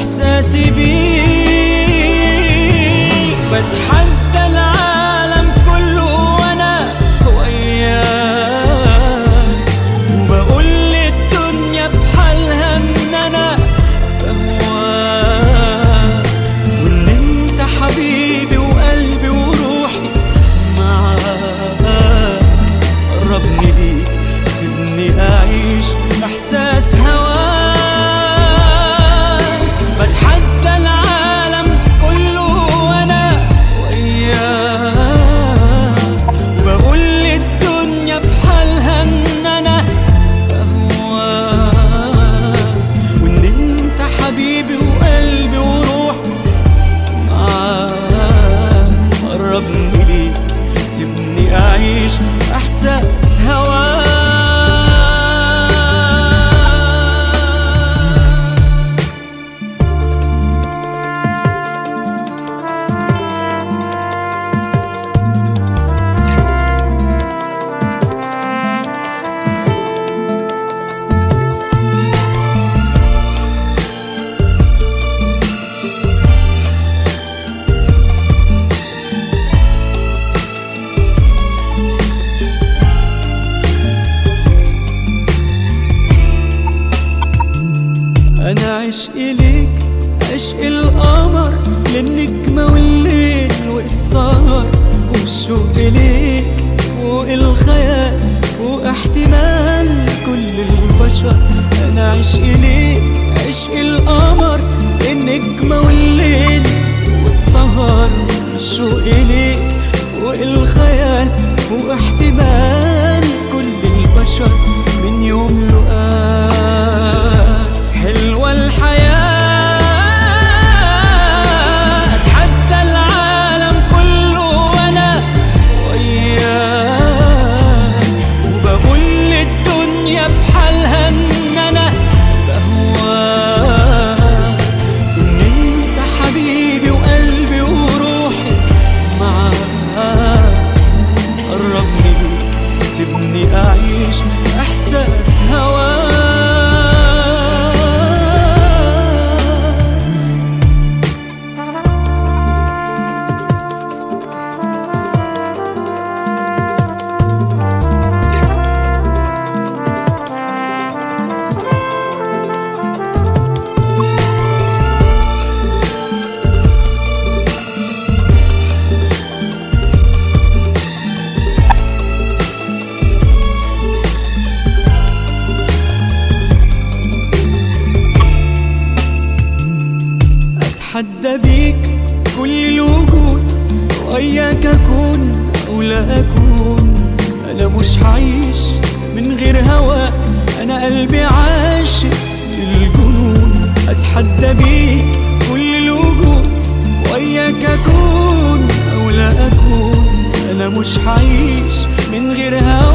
إحساسي بيك. بتحدى العالم كله وأنا وياك، وبقول للدنيا بحالها إن أنا بهواك، وإن أنت حبيبي وقلبي وروحي معاك. قربني ليك سيبني أعيش إحساس هواك. بتحدى العالم كله وأنا وياك، وبقول للدنيا بحالها إن أنا بهواك، وإن أنت حبيبي وقلبي وروحي معاك. قربني ليك سيبني أعيش إحساس هواك. أنا عشقي ليك عشق القمر، للنجمة والليل والسهر، والشوق ليك فوق الخيال فوق احتمال كل البشر. أنا عشقي ليك عشق القمر، للنجمة والليل والسهر، والشوق ليك فوق الخيال فوق احتمال كل البشر. من يوم لقاك حلوة الحياة. أتحدى العالم كله وأنا وياك، وبقول للدنيا بحالها إن أنا بهواك، وإن أنت حبيبي وقلبي وروحي معاك. قربني ليك سيبني أعيش إحساس هواك. أتحدى بيك كل الوجود، وإياك أكون أو لا أكون. أنا مش هعيش من غير هواك، أنا قلبي عاشق للجنون. أتحدى بيك كل الوجود، وإياك أكون أو لا أكون. أنا مش هعيش من غير هواك.